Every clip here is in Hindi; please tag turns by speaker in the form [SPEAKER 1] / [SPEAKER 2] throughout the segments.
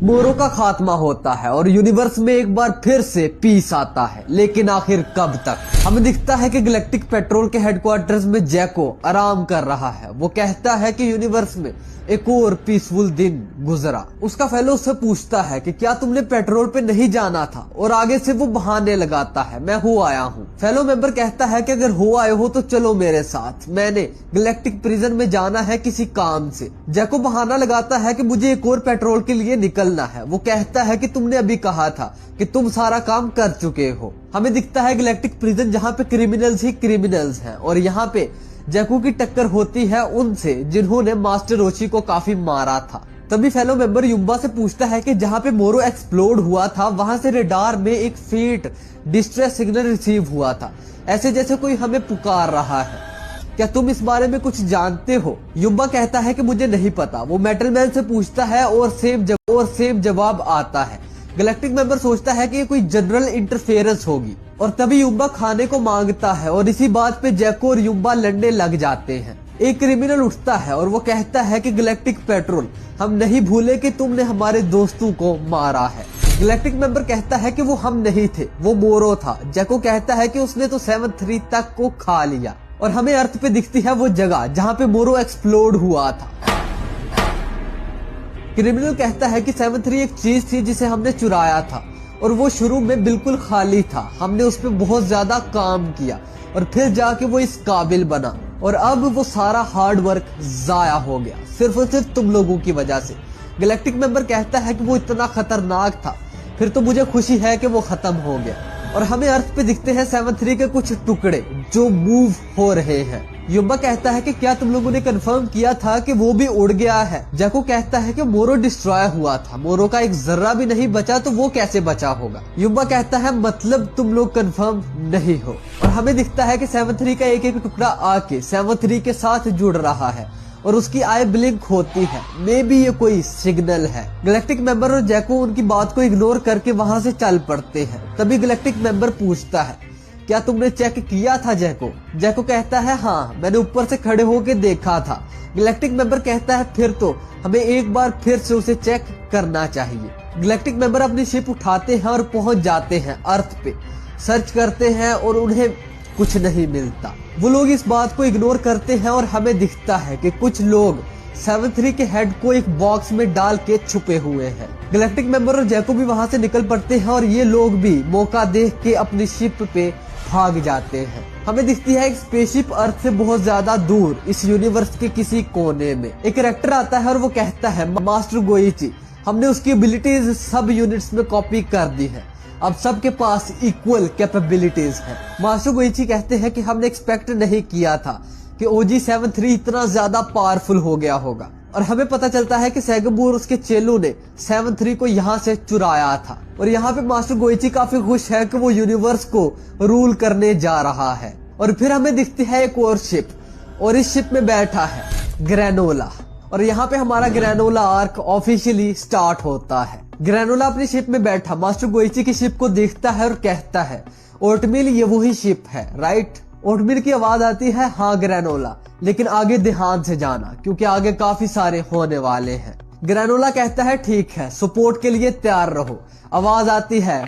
[SPEAKER 1] मोरो का खात्मा होता है और यूनिवर्स में एक बार फिर से पीस आता है, लेकिन आखिर कब तक। हमें दिखता है कि गैलेक्टिक पेट्रोल के हेडक्वार्टर्स में जैको आराम कर रहा है। वो कहता है कि यूनिवर्स में एक और पीसफुल दिन गुजरा। उसका फेलो उससे पूछता है कि क्या तुमने पेट्रोल पे नहीं जाना था, और आगे से वो बहाने लगाता है, मैं हो आया हूँ। फेलो मेंबर कहता है कि अगर हो आए हो तो चलो मेरे साथ, मैंने गैलेक्टिक प्रिजन में जाना है किसी काम से। जैको बहाना लगाता है कि मुझे एक और पेट्रोल के लिए निकलना है। वो कहता है कि तुमने अभी कहा था कि तुम सारा काम कर चुके हो। हमें दिखता है गैलेक्टिक प्रिजन जहाँ पे क्रिमिनल्स ही क्रिमिनल्स हैं, और यहाँ पे जैको की टक्कर होती है उनसे जिन्होंने मास्टर रोची को काफी मारा था। तभी फेलो मेंबर युम्बा से पूछता है कि जहाँ पे मोरो एक्सप्लोड हुआ था वहां से रेडार में एक फेंट डिस्ट्रेस सिग्नल रिसीव हुआ था, ऐसे जैसे कोई हमें पुकार रहा है। क्या तुम इस बारे में कुछ जानते हो? युम्बा कहता है कि मुझे नहीं पता। वो मेटल मैन से पूछता है और सेम जवाब आता है। गैलेक्टिक मेंबर सोचता है कि ये कोई जनरल इंटरफेरेंस होगी, और तभी युम्बा खाने को मांगता है, और इसी बात पे जैको और युम्बा लड़ने लग जाते हैं। एक क्रिमिनल उठता है और वो कहता है कि गैलेक्टिक पेट्रोल, हम नहीं भूले कि तुमने हमारे दोस्तों को मारा है। गैलेक्टिक मेंबर कहता है कि वो हम नहीं थे, वो मोरो था। जैको कहता है कि उसने तो 7-3 तक को खा लिया, और हमें अर्थ पे दिखती है वो जगह जहाँ पे मोरो एक्सप्लोड हुआ था। क्रिमिनल कहता है कि 7-3 एक चीज थी जिसे हमने चुराया था, और वो शुरू में बिल्कुल खाली था। हमने उस पर बहुत ज्यादा काम किया और फिर जाके वो इस काबिल बना, और अब वो सारा हार्ड वर्क जाया हो गया सिर्फ और सिर्फ तुम लोगों की वजह से। गैलेक्टिक मेंबर कहता है कि वो इतना खतरनाक था, फिर तो मुझे खुशी है कि वो खत्म हो गया। और हमें अर्थ पे दिखते हैं 7-3 के कुछ टुकड़े जो मूव हो रहे हैं। युम्बा कहता है कि क्या तुम लोगों ने कंफर्म किया था कि वो भी उड़ गया है? जैको कहता है कि मोरो डिस्ट्रॉय हुआ था, मोरो का एक जर्रा भी नहीं बचा, तो वो कैसे बचा होगा? युम्बा कहता है मतलब तुम लोग कंफर्म नहीं हो। और हमें दिखता है कि 7-3 का एक एक टुकड़ा आके 7-3 के साथ जुड़ रहा है, और उसकी आई ब्लिंक होती है। मे बी ये कोई सिग्नल है। गैलेक्टिक मेंबर और जैको उनकी बात को इग्नोर करके वहां से चल पड़ते हैं। तभी गैलेक्टिक मेंबर पूछता है, क्या तुमने चेक किया था जैको? जैको कहता है हाँ, मैंने ऊपर से खड़े होके देखा था। गैलेक्टिक मेंबर कहता है फिर तो हमें एक बार फिर से उसे चेक करना चाहिए। गैलेक्टिक मेंबर अपनी शिप उठाते हैं और पहुंच जाते हैं अर्थ पे। सर्च करते हैं और उन्हें कुछ नहीं मिलता। वो लोग इस बात को इग्नोर करते हैं, और हमें दिखता है कि कुछ लोग 7-3 के हेड को एक बॉक्स में डाल के छुपे हुए हैं। गैलेक्टिक मेंबर और जैको भी वहां से निकल पड़ते हैं, और ये लोग भी मौका देख के अपनी शिप पे भाग जाते हैं। हमें दिखती है एक स्पेसशिप अर्थ से बहुत ज्यादा दूर इस यूनिवर्स के किसी कोने में। एक कैरेक्टर आता है और वो कहता है, मास्टर गोइची, हमने उसकी एबिलिटीज सब यूनिट्स में कॉपी कर दी है, अब सबके पास इक्वल कैपेबिलिटीज है। मास्टर गोइची कहते हैं कि हमने एक्सपेक्ट नहीं किया था कि OG-73 इतना ज्यादा पावरफुल हो गया होगा। और हमें पता चलता है कि सैगबू और उसके चेलों ने 7-3 को यहाँ से चुराया था, और यहाँ पे मास्टर गोइची काफी खुश है कि वो यूनिवर्स को रूल करने जा रहा है। और फिर हमें दिखती है एक और शिप, और इस शिप में बैठा है ग्रेनोला, और यहाँ पे हमारा ग्रेनोला आर्क ऑफिशियली स्टार्ट होता है। ग्रेनोला अपनी शिप में बैठा मास्टर गोइची की शिप को देखता है और कहता है, ओटमिल ये वही शिप है राइट? ओटमिल की आवाज आती है, हाँ ग्रेनोला, लेकिन आगे ध्यान से जाना क्योंकि आगे काफी सारे होने वाले हैं। ग्रेनोला कहता है ठीक है, सपोर्ट के लिए तैयार रहो। आवाज आती है,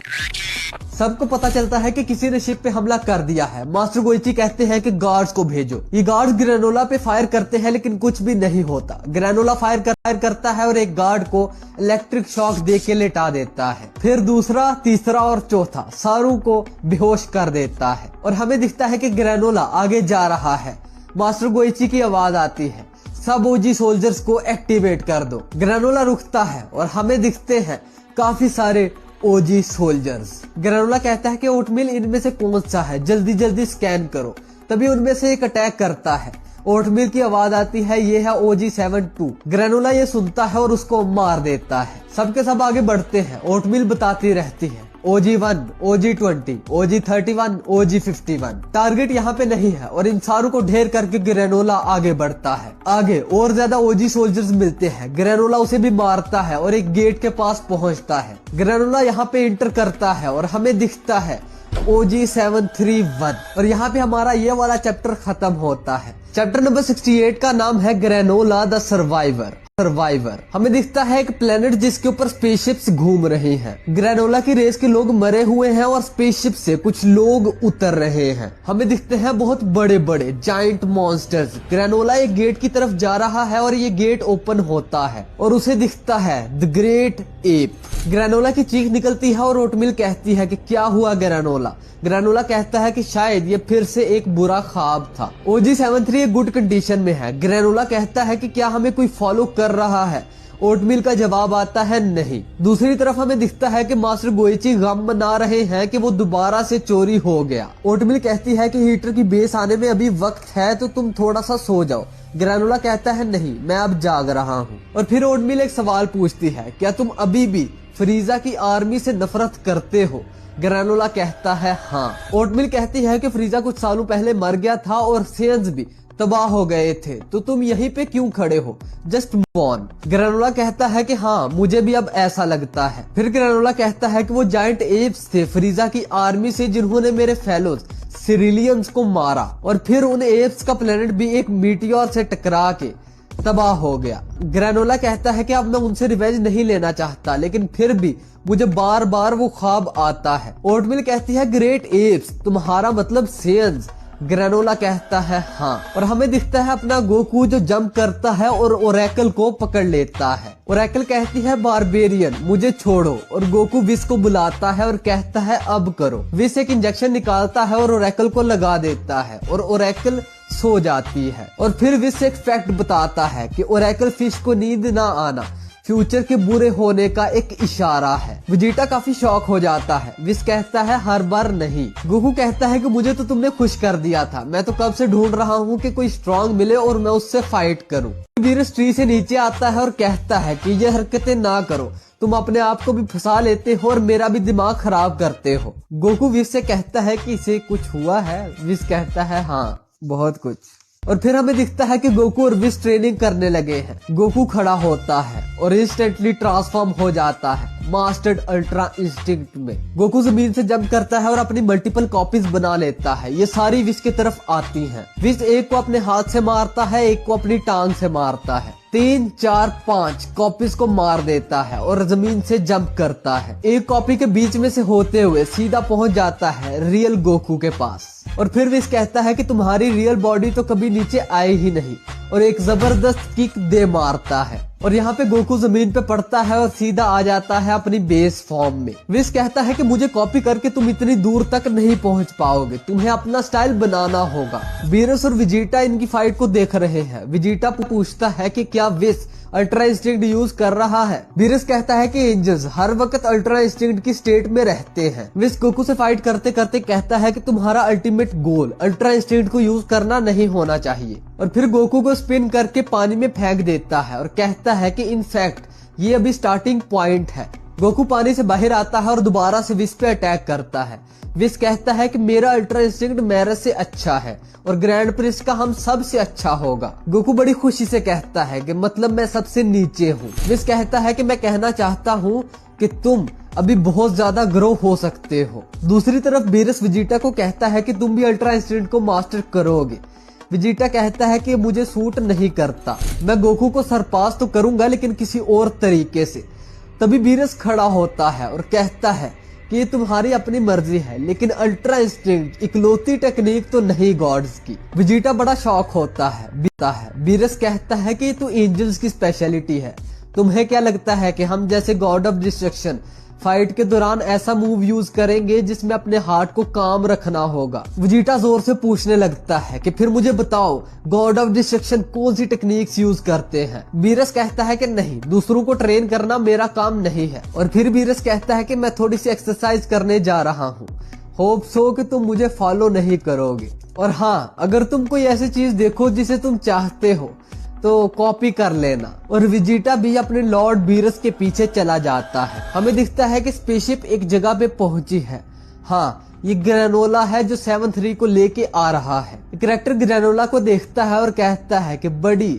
[SPEAKER 1] सबको पता चलता है कि किसी ने शिप पे हमला कर दिया है। मास्टर गोइची कहते हैं कि गार्ड्स को भेजो। ये गार्ड्स ग्रेनोला पे फायर करते हैं, लेकिन कुछ भी नहीं होता। ग्रेनोला फायर करता है और एक गार्ड को इलेक्ट्रिक शॉक दे के लेटा देता है। फिर दूसरा, तीसरा और चौथा सारू को बेहोश कर देता है। और हमें दिखता है कि ग्रेनोला आगे जा रहा है। मास्टर गोइची की आवाज आती है, सब OG सोल्जर्स को एक्टिवेट कर दो। ग्रेनोला रुकता है और हमें दिखते हैं काफी सारे OG सोल्जर्स। ग्रेनोला कहता है कि ओटमिल इनमें से कौन सा है, जल्दी जल्दी स्कैन करो। तभी उनमें से एक अटैक करता है। ओटमिल की आवाज आती है, ये है OG-72। ग्रेनोला ये सुनता है और उसको मार देता है। सबके सब आगे बढ़ते हैं। ओटमिल बताती रहती है, OG-1, OG-20, OG-31, OG-51। Target यहाँ पे नहीं है, और इन सारों को ढेर करके ग्रेनोला आगे बढ़ता है। आगे और ज्यादा OG सोल्जर्स मिलते हैं। ग्रेनोला उसे भी मारता है और एक गेट के पास पहुंचता है। ग्रेनोला यहाँ पे इंटर करता है और हमें दिखता है OG-731, और यहाँ पे हमारा ये वाला चैप्टर खत्म होता है। चैप्टर नंबर 68 का नाम है ग्रेनोला द सर्वाइवर। सर्वाइवर। हमें दिखता है एक प्लेनेट जिसके ऊपर स्पेसशिप्स घूम रहे हैं। ग्रेनोला की रेस के लोग मरे हुए हैं और स्पेसशिप से कुछ लोग उतर रहे हैं। हमें दिखते हैं बहुत बड़े बड़े जाइंट मॉन्स्टर्स। ग्रेनोला एक गेट की तरफ जा रहा है और ये गेट ओपन होता है और उसे दिखता है द ग्रेट एप। ग्रेनोला की चीख निकलती है और ओटमील कहती है कि क्या हुआ ग्रेनोला। ग्रेनोला कहता है कि शायद ये फिर से एक बुरा ख्वाब था। OG-73 एक गुड कंडीशन में है। ग्रेनोला कहता है कि क्या हमें कोई फॉलो कर रहा है। ओटमील का जवाब आता है नहीं। दूसरी तरफ हमें दिखता है कि मास्टर गोइची गम मना रहे हैं कि वो दोबारा से चोरी हो गया। ओटमील कहती है कि हीटर की बेस आने में अभी वक्त है तो तुम थोड़ा सा सो जाओ। ग्रेनोला कहता है नहीं, मैं अब जाग रहा हूँ। और फिर ओटमील एक सवाल पूछती है, क्या तुम अभी भी फ्रीजा की आर्मी से नफरत करते हो। ग्रेनोला कहता है हाँ। ओटमील कहती है कि फ्रीजा कुछ सालों पहले मर गया था और सेयंस भी तबाह हो गए थे, तो तुम यहीं पे क्यों खड़े हो, जस्ट मूव ऑन। ग्रेनोला कहता है कि हाँ, मुझे भी अब ऐसा लगता है। फिर ग्रेनोला कहता है कि वो जायंट एप्स थे फ्रीजा की आर्मी से जिन्होंने मेरे फेलोज सिरिलियंस को मारा और फिर उन एप्स का प्लेनेट भी एक मीटियोर से टकरा के तबाह हो गया। ग्रेनोला कहता है कि अब मैं उनसे रिवेंज नहीं लेना चाहता, लेकिन फिर भी मुझे बार बार वो ख्वाब आता है। ओटमील कहती है ग्रेट एप्स, तुम्हारा मतलब सेयंस। ग्रेनोला कहता है हाँ। और हमें दिखता है अपना गोकू जो जंप करता है और ओरेकल को पकड़ लेता है। ओरेकल कहती है बारबेरियन मुझे छोड़ो, और गोकू विस को बुलाता है और कहता है अब करो। विस एक इंजेक्शन निकालता है और ओरेकल को लगा देता है और ओरेकल सो जाती है। और फिर विस एक फैक्ट बताता है कि ओरेकल फिश को नींद ना आना फ्यूचर के बुरे होने का एक इशारा है। विजिटा काफी शॉक हो जाता है। विस कहता है हर बार नहीं। गोकू कहता है कि मुझे तो तुमने खुश कर दिया था, मैं तो कब से ढूंढ रहा हूँ कि कोई स्ट्रांग मिले और मैं उससे फाइट करूँ। वीरस ट्री से नीचे आता है और कहता है कि ये हरकतें ना करो, तुम अपने आप को भी फंसा लेते हो और मेरा भी दिमाग खराब करते हो। गोकू विस से कहता है कि इसे कुछ हुआ है। विस कहता है हाँ, बहुत कुछ। और फिर हमें दिखता है कि गोकू और विस ट्रेनिंग करने लगे हैं। गोकू खड़ा होता है और इंस्टेंटली ट्रांसफॉर्म हो जाता है मास्टर्ड अल्ट्रा इंस्टिंक्ट में। गोकू जमीन से जंप करता है और अपनी मल्टीपल कॉपीज बना लेता है। ये सारी विस की तरफ आती हैं। विस एक को अपने हाथ से मारता है, एक को अपनी टांग से मारता है। 3, 4, 5 कॉपीज को मार देता है और जमीन से जंप करता है। एक कॉपी के बीच में से होते हुए सीधा पहुंच जाता है रियल गोकू के पास। और फिर विस कहता है कि तुम्हारी रियल बॉडी तो कभी नीचे आई ही नहीं, और एक जबरदस्त किक दे मारता है। और यहाँ पे गोकू जमीन पे पड़ता है और सीधा आ जाता है अपनी बेस फॉर्म में। विस कहता है कि मुझे कॉपी करके तुम इतनी दूर तक नहीं पहुंच पाओगे, तुम्हें अपना स्टाइल बनाना होगा। वीरस और विजिटा इनकी फाइट को देख रहे हैं। विजिटा पूछता है कि क्या विस अल्ट्रा इंस्टिंक्ट यूज कर रहा है। वीरस कहता है कि एंजल्स हर वक्त अल्ट्रा इंस्टिंक्ट की स्टेट में रहते हैं। विस गोकू से फाइट करते करते कहता है कि तुम्हारा अल्टीमेट गोल अल्ट्रा इंस्टिंक्ट को यूज करना नहीं होना चाहिए। और फिर गोकू को स्पिन करके पानी में फेंक देता है और कहता है कि इनफैक्ट ये अभी स्टार्टिंग पॉइंट है। गोकू पानी से बाहर आता है और दोबारा से विस पे अटैक करता है। विस कहता है कि मेरा अल्ट्रा इंस्टिंक्ट मेरे से अच्छा है और ग्रैंड प्रिंस का हम सब से अच्छा होगा। गोकू बड़ी खुशी से कहता है कि मतलब मैं सबसे नीचे हूँ। विस कहता है कि मैं कहना चाहता हूँ कि तुम अभी बहुत ज्यादा ग्रो हो सकते हो। दूसरी तरफ वीरस विजिटा को कहता है कि तुम भी अल्ट्रा इंस्टिंक्ट को मास्टर करोगे। विजिटा कहता है कि मुझे सूट नहीं करता, मैं गोकू को सरपास तो करूंगा लेकिन किसी और तरीके से। तभी वीरस खड़ा होता है और कहता है कि ये तुम्हारी अपनी मर्जी है, लेकिन अल्ट्रा इंस्टिंक्ट इकलौती टेक्निक तो नहीं गॉड्स की। विजिटा बड़ा शौक होता है। वीरस कहता है कि ये तो एंजल्स की स्पेशलिटी है, तुम्हें क्या लगता है कि हम जैसे गॉड ऑफ डिस्ट्रक्शन फाइट के दौरान ऐसा मूव यूज करेंगे जिसमें अपने हार्ट को काम रखना होगा। विजिटा जोर से पूछने लगता है कि फिर मुझे बताओ गॉड ऑफ डिस्ट्रक्शन कौन सी टेक्निक्स यूज करते हैं। वीरस कहता है कि नहीं, दूसरों को ट्रेन करना मेरा काम नहीं है। और फिर वीरस कहता है कि मैं थोड़ी सी एक्सरसाइज करने जा रहा हूँ, होप सो कि तुम मुझे फॉलो नहीं करोगे। और हाँ, अगर तुम कोई ऐसी चीज देखो जिसे तुम चाहते हो तो कॉपी कर लेना। और विजिटा भी अपने लॉर्ड वीरस के पीछे चला जाता है। हमें दिखता है कि स्पेसशिप एक जगह पे पहुंची है। हाँ, ये ग्रेनोला है जो 7-3 को लेके आ रहा है। कैरेक्टर ग्रेनोला को देखता है और कहता है कि बड़ी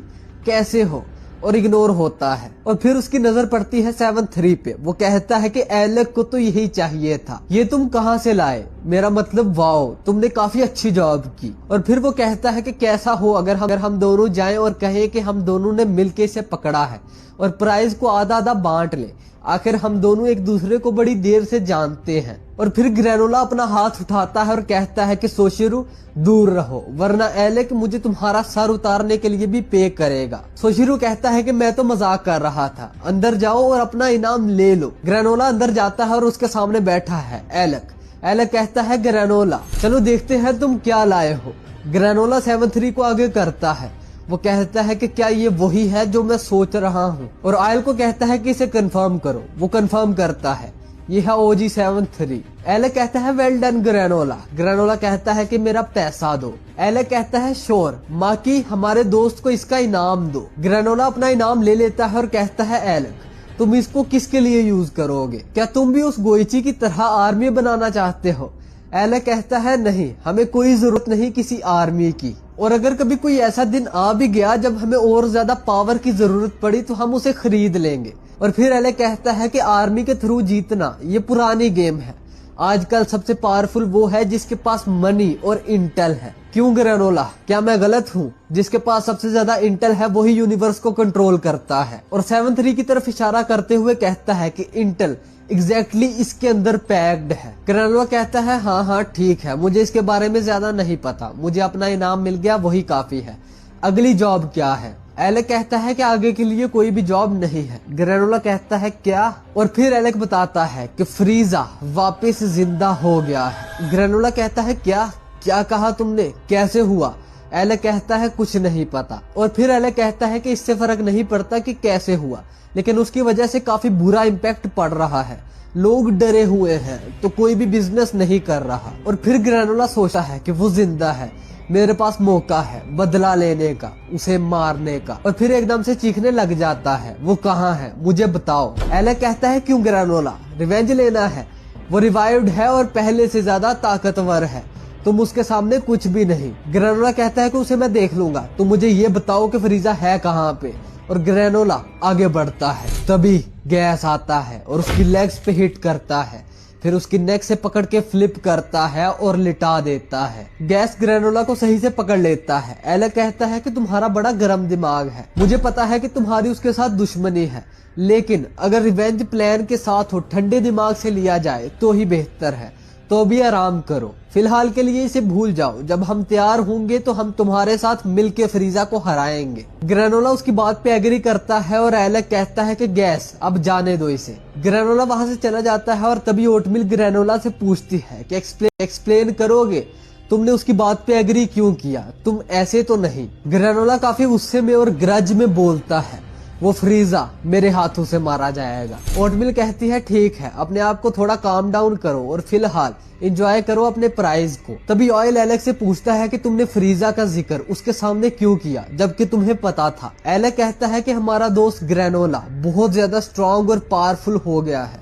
[SPEAKER 1] कैसे हो, और इग्नोर होता है। और फिर उसकी नजर पड़ती है 7-3 पे। वो कहता है कि एलेक को तो यही चाहिए था, ये तुम कहां से लाए। मेरा मतलब वाओ, तुमने काफी अच्छी जॉब की। और फिर वो कहता है कि कैसा हो अगर हम दोनों जाएं और कहें कि हम दोनों ने मिलके इसे पकड़ा है और प्राइज को आधा आधा बांट ले। आखिर हम दोनों एक दूसरे को बड़ी देर से जानते हैं। और फिर ग्रेनोला अपना हाथ उठाता है और कहता है कि सोशिरू दूर रहो, वरना एलेक मुझे तुम्हारा सर उतारने के लिए भी पे करेगा। सोशिरू कहता है कि मैं तो मजाक कर रहा था, अंदर जाओ और अपना इनाम ले लो। ग्रेनोला अंदर जाता है और उसके सामने बैठा है एलेक। एलेक कहता है ग्रेनोला चलो देखते हैं तुम क्या लाए हो। ग्रेनोला 7-3 को आगे करता है। वो कहता है कि क्या ये वही है जो मैं सोच रहा हूँ, और आयल को कहता है कि इसे कंफर्म करो। वो कंफर्म करता है, ये है OG 7-3। एलेक कहता है वेल डन ग्रेनोला। ग्रेनोला कहता है कि मेरा पैसा दो। एलेक कहता है श्योर माकी, हमारे दोस्त को इसका इनाम दो। ग्रेनोला अपना इनाम ले लेता है और कहता है एलेक तुम इसको किसके लिए यूज करोगे? क्या तुम भी उस गोइची की तरह आर्मी बनाना चाहते हो? एलेक कहता है नहीं, हमें कोई जरूरत नहीं किसी आर्मी की, और अगर कभी कोई ऐसा दिन आ भी गया जब हमें और ज्यादा पावर की जरूरत पड़ी तो हम उसे खरीद लेंगे। और फिर एलेक कहता है कि आर्मी के थ्रू जीतना ये पुरानी गेम है, आजकल सबसे पावरफुल वो है जिसके पास मनी और इंटेल है। क्यों ग्रेनोला, क्या मैं गलत हूँ? जिसके पास सबसे ज्यादा इंटेल है वही यूनिवर्स को कंट्रोल करता है। और 7-3 की तरफ इशारा करते हुए कहता है कि इंटेल एग्जैक्टली इसके अंदर पैक्ड है। ग्रेनोला कहता है हाँ हाँ ठीक है, मुझे इसके बारे में ज्यादा नहीं पता, मुझे अपना इनाम मिल गया वही काफी है। अगली जॉब क्या है? एलेक कहता है कि आगे के लिए कोई भी जॉब नहीं है। ग्रेनोला कहता है क्या? और फिर एलेक बताता है कि फ्रीजा वापस जिंदा हो गया है। ग्रेनोला कहता है क्या क्या कहा तुमने, कैसे हुआ? एलेक कहता है कुछ नहीं पता। और फिर एलेक कहता है कि इससे फर्क नहीं पड़ता कि कैसे हुआ, लेकिन उसकी वजह से काफी बुरा इम्पैक्ट पड़ रहा है, लोग डरे हुए हैं तो कोई भी बिजनेस नहीं कर रहा। और फिर ग्रेनोला सोचता है कि वो जिंदा है, मेरे पास मौका है बदला लेने का, उसे मारने का। और फिर एकदम से चीखने लग जाता है, वो कहाँ है मुझे बताओ। एलेक कहता है क्यों ग्रेनोला, रिवेंज लेना है? वो रिवाइव्ड है और पहले से ज्यादा ताकतवर है, तुम उसके सामने कुछ भी नहीं। ग्रेनोला कहता है कि उसे मैं देख लूंगा, तुम मुझे ये बताओ कि फ्रीजा है कहाँ पे। और ग्रेनोला आगे बढ़ता है, तभी गैस आता है और उसकी लेग्स पे हिट करता है, फिर उसकी नेक से पकड़ के फ्लिप करता है और लिटा देता है। गैस ग्रेनोला को सही से पकड़ लेता है। एलेक कहता है कि तुम्हारा बड़ा गर्म दिमाग है, मुझे पता है कि तुम्हारी उसके साथ दुश्मनी है, लेकिन अगर रिवेंज प्लान के साथ हो ठंडे दिमाग से लिया जाए तो ही बेहतर है, तो भी आराम करो, फिलहाल के लिए इसे भूल जाओ, जब हम तैयार होंगे तो हम तुम्हारे साथ मिलके फ्रीजा को हराएंगे। ग्रेनोला उसकी बात पे एग्री करता है और एलेक कहता है कि गैस अब जाने दो इसे। ग्रेनोला वहां से चला जाता है और तभी ओटमिल ग्रेनोला से पूछती है कि एक्सप्लेन करोगे, तुमने उसकी बात पे एग्री क्यों किया, तुम ऐसे तो नहीं। ग्रेनोला काफी गुस्से में और ग्रज में बोलता है, वो फ्रीजा मेरे हाथों से मारा जाएगा। ओटमिल कहती है ठीक है, अपने आप को थोड़ा काम डाउन करो और फिलहाल एंजॉय करो अपने प्राइज को। तभी ऑयल एलेक से पूछता है कि तुमने फ्रीजा का जिक्र उसके सामने क्यों किया जबकि तुम्हें पता था। एलेक कहता है कि हमारा दोस्त ग्रेनोला बहुत ज्यादा स्ट्रांग और पावरफुल हो गया है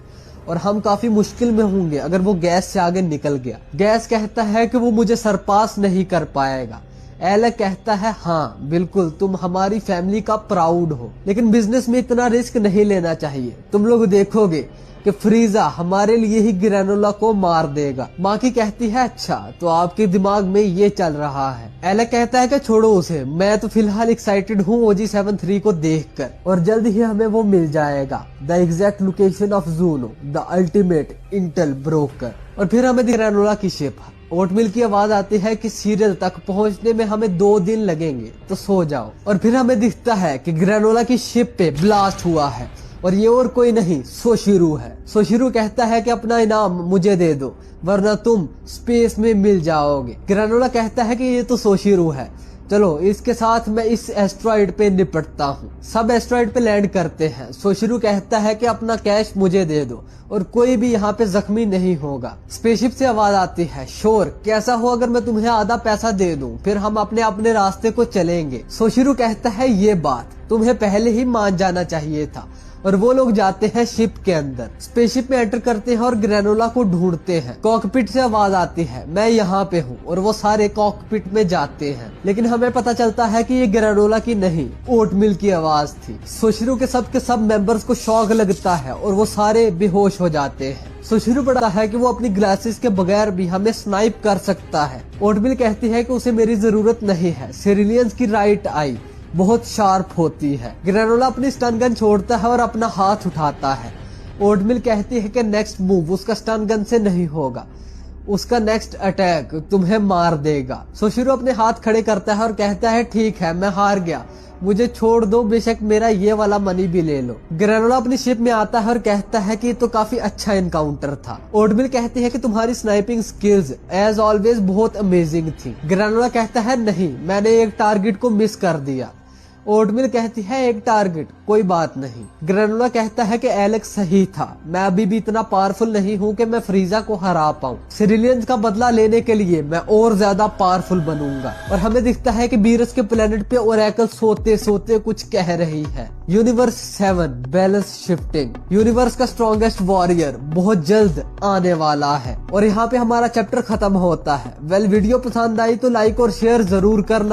[SPEAKER 1] और हम काफी मुश्किल में होंगे अगर वो गैस से आगे निकल गया। गैस कहता है कि वो मुझे सरपास नहीं कर पाएगा। एलेक कहता है हाँ बिल्कुल, तुम हमारी फैमिली का प्राउड हो, लेकिन बिजनेस में इतना रिस्क नहीं लेना चाहिए। तुम लोग देखोगे कि फ्रीजा हमारे लिए ही ग्रेनोला को मार देगा। माकी कहती है अच्छा, तो आपके दिमाग में ये चल रहा है। एलेक कहता है कि छोड़ो उसे, मैं तो फिलहाल एक्साइटेड हूँ OG 7-3 को देखकर, और जल्द ही हमें वो मिल जाएगा, the exact location of Juno, the ultimate Intel broker. और फिर हमें ग्रेनोला की शिप। ओटमिल की आवाज आती है कि सीरियल तक पहुंचने में हमें 2 दिन लगेंगे, तो सो जाओ। और फिर हमें दिखता है कि ग्रेनोला की शिप पे ब्लास्ट हुआ है और ये और कोई नहीं सोशिरू है। सोशिरू कहता है कि अपना इनाम मुझे दे दो वरना तुम स्पेस में मिल जाओगे। ग्रेनोला कहता है कि ये तो सोशिरू है, चलो इसके साथ मैं इस एस्ट्रॉइड पे निपटता हूँ। सब एस्ट्रॉइड पे लैंड करते हैं। सोशिरू कहता है कि अपना कैश मुझे दे दो और कोई भी यहाँ पे जख्मी नहीं होगा। स्पेसशिप से आवाज आती है, श्योर, कैसा हो अगर मैं तुम्हें आधा पैसा दे दूं, फिर हम अपने अपने रास्ते को चलेंगे। सोशिरू कहता है ये बात तुम्हें पहले ही मान जाना चाहिए था। और वो लोग जाते हैं शिप के अंदर। स्पेसशिप में एंटर करते हैं और ग्रेनोला को ढूंढते हैं। कॉकपिट से आवाज आती है, मैं यहाँ पे हूँ, और वो सारे कॉकपिट में जाते हैं, लेकिन हमें पता चलता है कि ये ग्रेनोला की नहीं, ओटमिल की आवाज थी। सोशिरू के सब मेंबर्स को शॉक लगता है और वो सारे बेहोश हो जाते हैं। सोशिरो बताता है कि वो अपनी ग्लासेस के बगैर भी हमें स्नाइप कर सकता है। ओटमिल कहती है कि उसे मेरी जरूरत नहीं है। सिरिलियंस की राइट आई बहुत शार्प होती है। ग्रेनोला अपनी स्टन गन छोड़ता है और अपना हाथ उठाता है। ओटमिल कहती है कि नेक्स्ट मूव उसका स्टन गन से नहीं होगा, उसका नेक्स्ट अटैक तुम्हें मार देगा। सोशिरो अपने हाथ खड़े करता है और कहता है ठीक है मैं हार गया, मुझे छोड़ दो, बेशक मेरा ये वाला मनी भी ले लो। ग्रेनोला अपनी शिप में आता है और कहता है कि ये तो काफी अच्छा एनकाउंटर था। ओटमिल कहती है कि तुम्हारी स्नाइपिंग स्किल्स एज ऑलवेज बहुत अमेजिंग थी। ग्रेनोला कहता है नहीं, मैंने एक टारगेट को मिस कर दिया। ओटमिल कहती है एक टारगेट, कोई बात नहीं। ग्रेनोला कहता है कि एलेक्स सही था, मैं अभी भी इतना पावरफुल नहीं हूँ कि मैं फ्रीजा को हरा पाऊँ। सिरिलियंस का बदला लेने के लिए मैं और ज्यादा पावरफुल बनूंगा। और हमें दिखता है कि बीरस के प्लेनेट पे ओरेकल सोते सोते कुछ कह रही है। यूनिवर्स 7 बैलेंस शिफ्टिंग, यूनिवर्स का स्ट्रॉन्गेस्ट वॉरियर बहुत जल्द आने वाला है। और यहाँ पे हमारा चैप्टर खत्म होता है। वेल वीडियो पसंद आई तो लाइक और शेयर जरूर करना।